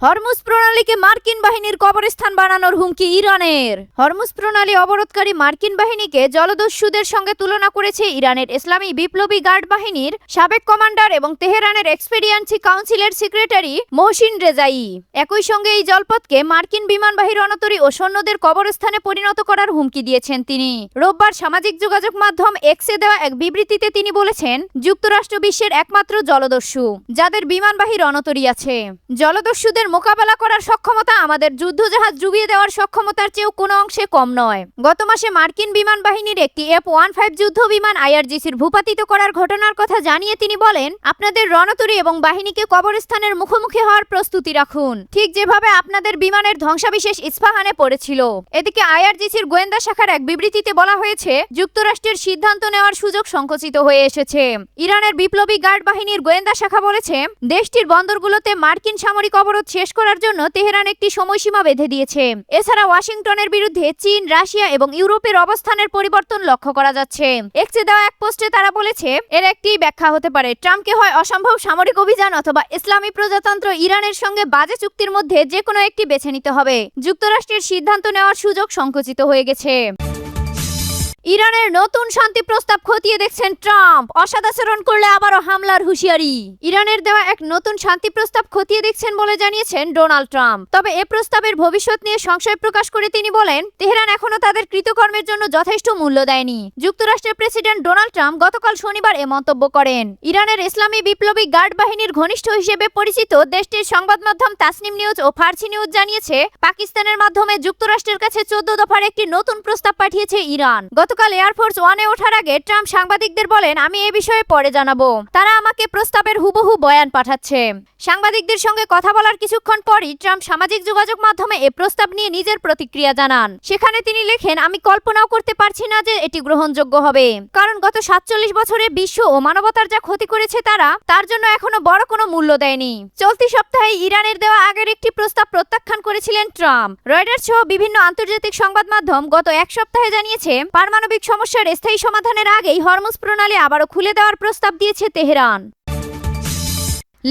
Hormuz প্রণালীকে মার্কিন বাহিনীর কবরস্থান বানানোর হুমকি ইরানের। হরমুজ প্রণালী অবরোধকারী মার্কিন বাহিনীকে জলদস্যুদের সঙ্গে তুলনা করেছে ইরানের ইসলামী বিপ্লবী গার্ড বাহিনীর সাবেক কমান্ডার এবং তেহরানের এক্সপেডিয়েন্সি কাউন্সিলের সেক্রেটারি মহসিন রেজাই। একই সঙ্গে এই জলপথকে মার্কিন বিমানবাহী রণতরী ও সৈন্যদের কবরস্থানে পরিণত করার হুমকি দিয়েছেন তিনি। রোববার সামাজিক যোগাযোগ মাধ্যম এক্সে দেওয়া এক বিবৃতিতে তিনি বলেছেন, যুক্তরাষ্ট্র বিশ্বের একমাত্র জলদস্যু যাদের বিমানবাহী রণতরী আছে। জলদস্যুদের মোকাবেলা করার সক্ষমতা আমাদের যুদ্ধজাহাজ ডুবিয়ে দেওয়ার সক্ষমতার চেয়েও কোনো অংশে কম নয়। গত মাসে মার্কিন বিমান বাহিনীর একটি F-15 যুদ্ধ বিমান IRGCর ভূপাতিত করার ঘটনার কথা জানিয়ে তিনি বলেন, আপনাদের রণতরী এবং বাহিনীকে কবরস্থানের মুখোমুখি হওয়ার প্রস্তুতি রাখুন, ঠিক যেভাবে আপনাদের বিমানের ধ্বংসাবিশেষ ইস্পাহানে পড়েছিল। এদিকে IRGCর গোয়েন্দা শাখার এক বিবৃতিতে বলা হয়েছে, যুক্তরাষ্ট্রের সিদ্ধান্ত নেওয়ার সুযোগ সংকুচিত হয়ে এসেছে। ইরানের বিপ্লবী গার্ড বাহিনীর গোয়েন্দা শাখা বলেছে, দেশটির বন্দরগুলোতে মার্কিন সামরিক অবরোধ শেষ করার জন্য তেহরান একটি সময়সীমা বেঁধে দিয়েছে। এছাড়া ওয়াশিংটনের বিরুদ্ধে চীন, রাশিয়া এবং ইউরোপের অবস্থানের পরিবর্তন লক্ষ্য করা যাচ্ছে। এক্সে দেওয়া এক পোস্টে তারা বলেছে, এর একটি ব্যাখ্যা হতে পারে ট্রাম্পকে হয় অসম্ভব সামরিক অভিযান অথবা ইসলামী প্রজাতন্ত্র ইরানের সঙ্গে বাজে চুক্তির মধ্যে যে কোনো একটি বেছে নিতে হবে। যুক্তরাষ্ট্রের সিদ্ধান্ত নেওয়ার সুযোগ সংকুচিত হয়ে গেছে। ইরানের নতুন শান্তি প্রস্তাব খতিয়ে দেখছেন ট্রাম্প, অসদাচরণ করলে আবারও হামলার হুঁশিয়ারি। ইরানের দেওয়া এক নতুন শান্তি প্রস্তাব খতিয়ে দেখছেন বলে জানিয়েছেন ডোনাল্ড ট্রাম্প। তবে এ প্রস্তাবের ভবিষ্যৎ নিয়ে সংশয় প্রকাশ করে তিনি বলেন, তেহরান এখনো তাদের কৃতকর্মের জন্য যথেষ্ট মূল্য দেয়নি। যুক্তরাষ্ট্রের প্রেসিডেন্ট ডোনাল্ড ট্রাম্প গতকাল শনিবার এ মন্তব্য করেন। ইরানের ইসলামী বিপ্লবী গার্ড বাহিনীর ঘনিষ্ঠ হিসেবে পরিচিত দেশটির সংবাদ মাধ্যম তাসনিম নিউজ ও ফার্সি নিউজ জানিয়েছে, পাকিস্তানের মাধ্যমে যুক্তরাষ্ট্রের কাছে 14 দফার একটি নতুন প্রস্তাব পাঠিয়েছে ইরান। গতকাল এয়ারফোর্স ওয়ানে ওঠার আগে ট্রাম্প সাংবাদিকদের বলেন, আমি এ বিষয়ে পরে জানাবো। তারা আমাকে প্রস্তাবের হুবহু বয়ান পাঠাচ্ছে। সাংবাদিকদের সঙ্গে কথা বলার কিছুক্ষণ পরই ট্রাম্প সামাজিক যোগাযোগ মাধ্যমে এ প্রস্তাব নিয়ে নিজের প্রতিক্রিয়া জানান। সেখানে তিনি লেখেন, আমি কল্পনাও করতে পারছি না যে এটি গ্রহণযোগ্য হবে, কারণ গত 47 বছরে বিশ্ব ও মানবতার যা ক্ষতি করেছে তার জন্য এখনো বড় কোনো মূল্য দেয়নি। চলতি সপ্তাহে ইরানের দেওয়া আগের একটি প্রস্তাব প্রত্যাখ্যান করেছিলেন ট্রাম্প। রয়টার্স সহ বিভিন্ন আন্তর্জাতিক সংবাদ মাধ্যম গত এক সপ্তাহে জানিয়েছে, পারমাণবিক সমস্যার স্থায়ী সমাধানের আগেই হরমুজ প্রণালী আবারও খুলে দেওয়ার প্রস্তাব দিয়েছে তেহরান।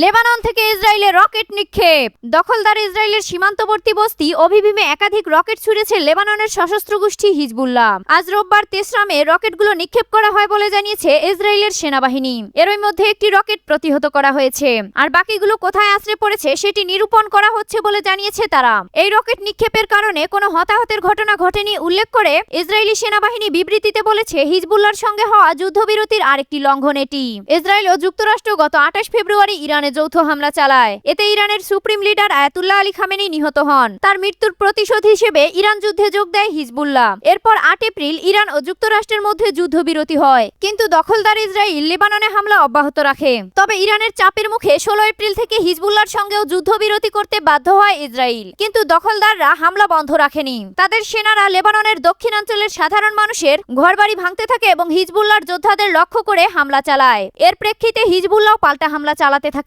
লেবানন থেকে ইসরায়েলে রকেট নিক্ষেপ। দখলদার ইসরায়েলের সীমান্তবর্তী বস্তি অভিবিমে একাধিক রকেট ছুড়েছে লেবাননের সশস্ত্র গোষ্ঠী হিজবুল্লাহ। আজ রোববার তেসরামে রকেটগুলো নিক্ষেপ করা হয় বলে জানিয়েছে ইসরায়েলের সেনাবাহিনী। এরই মধ্যে একটি রকেট প্রতিহত করা হয়েছে, আর বাকিগুলো কোথায় আশ্রয় পড়েছে সেটি নিরূপণ করা হচ্ছে বলে জানিয়েছে তারা। এই রকেট নিক্ষেপের কারণে কোনো হতাহতের ঘটনা ঘটেনি উল্লেখ করে ইসরায়েলি সেনাবাহিনী বিবৃতিতে বলেছে, হিজবুল্লাহর সঙ্গে হওয়া যুদ্ধবিরতির আরেকটি লঙ্ঘন এটি। ইসরায়েল ও যুক্তরাষ্ট্র গত 28 ফেব্রুয়ারি ইরানে যৌথ হামলা চালায়। এতে ইরানের supreme leader Ayatollah Ali Khamenei নিহত হন। তার মৃত্যুর প্রতিশোধ হিসেবে ইরান যুদ্ধে যোগ দেয় হিজবুল্লাহ। এরপর 8 এপ্রিল ইরান ও যুক্তরাষ্ট্রের মধ্যে যুদ্ধবিরতি হয়, কিন্তু দখলদার ইসরায়েল লেবাননে হামলা অব্যাহত রাখে। তবে ইরানের চাপের মুখে 16 এপ্রিল থেকে হিজবুল্লাহর সঙ্গেও যুদ্ধবিরতি করতে বাধ্য হয় ইসরায়েল, কিন্তু দখলদাররা হামলা বন্ধ রাখেনি। তাদের সেনারা লেবাননের দক্ষিণাঞ্চলের সাধারণ মানুষের ঘরবাড়ি ভাঙতে থাকে এবং হিজবুল্লাহর যোদ্ধাদের লক্ষ্য করে হামলা চালায়। এর প্রেক্ষিতে হিজবুল্লাহ পাল্টা হামলা চালাতে থাকে।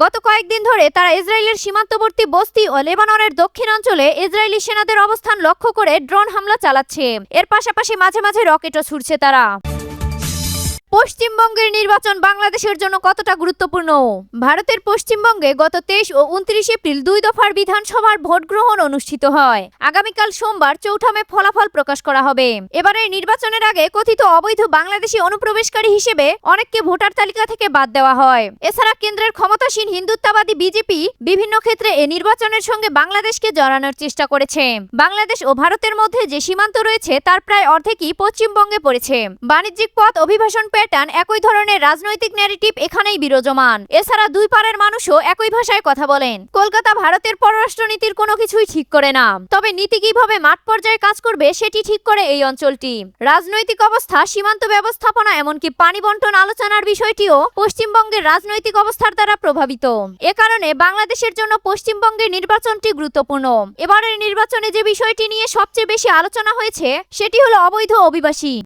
গত কয়েকদিন ধরে তারা ইসরায়েলের সীমান্তবর্তী বস্তি ও লেবাননের দক্ষিণাঞ্চলে ইসরায়েলি সেনাদের অবস্থান লক্ষ্য করে ড্রোন হামলা চালাচ্ছে। এর পাশাপাশি মাঝে মাঝে রকেটও ছুড়ছে তারা। পশ্চিমবঙ্গের নির্বাচন বাংলাদেশের জন্য কতটা গুরুত্বপূর্ণ? ভারতের পশ্চিমবঙ্গে গত 23 ও 29 এপ্রিল 2 দফার বিধানসভার ভোট গ্রহণ অনুষ্ঠিত হয়। আগামীকাল সোমবার 4 মে ফলাফল প্রকাশ করা হবে। এবারের নির্বাচনের আগে কথিত অবৈধ বাংলাদেশি অনুপ্রবেশকারী হিসেবে অনেককে ভোটার তালিকা থেকে বাদ দেওয়া হয়। এছাড়া কেন্দ্রের ক্ষমতাসীন হিন্দুত্ববাদী বিজেপি বিভিন্ন ক্ষেত্রে এ নির্বাচনের সঙ্গে বাংলাদেশকে জড়ানোর চেষ্টা করেছে। বাংলাদেশ ও ভারতের মধ্যে যে সীমান্ত রয়েছে তার প্রায় অর্ধেকই পশ্চিমবঙ্গে পড়েছে। বাণিজ্যিক পথ, অভিবাসন প্যাটার্ন, একই ধরনের রাজনৈতিক ন্যারেটিভ এখানেই বিরাজমান। এছাড়া দুই পারের মানুষও একই ভাষায় কথা বলেন। কলকাতা ভারতের পররাষ্ট্রনীতির কোনো কিছুই ঠিক করে না, তবে নীতি কিভাবে মাঠ পর্যায়ে কাজ করবে সেটি ঠিক করে এই অঞ্চলটি। রাজনৈতিক অবস্থা, সীমান্ত ব্যবস্থাপনা, এমনকি পানি বন্টন আলোচনার বিষয়টিও পশ্চিমবঙ্গের রাজনৈতিক অবস্থার দ্বারা প্রভাবিত। এ কারণে বাংলাদেশের জন্য পশ্চিমবঙ্গের নির্বাচনটি গুরুত্বপূর্ণ। এবারের নির্বাচনে যে বিষয়টি নিয়ে সবচেয়ে বেশি আলোচনা হয়েছে সেটি হলো অবৈধ অভিবাসী।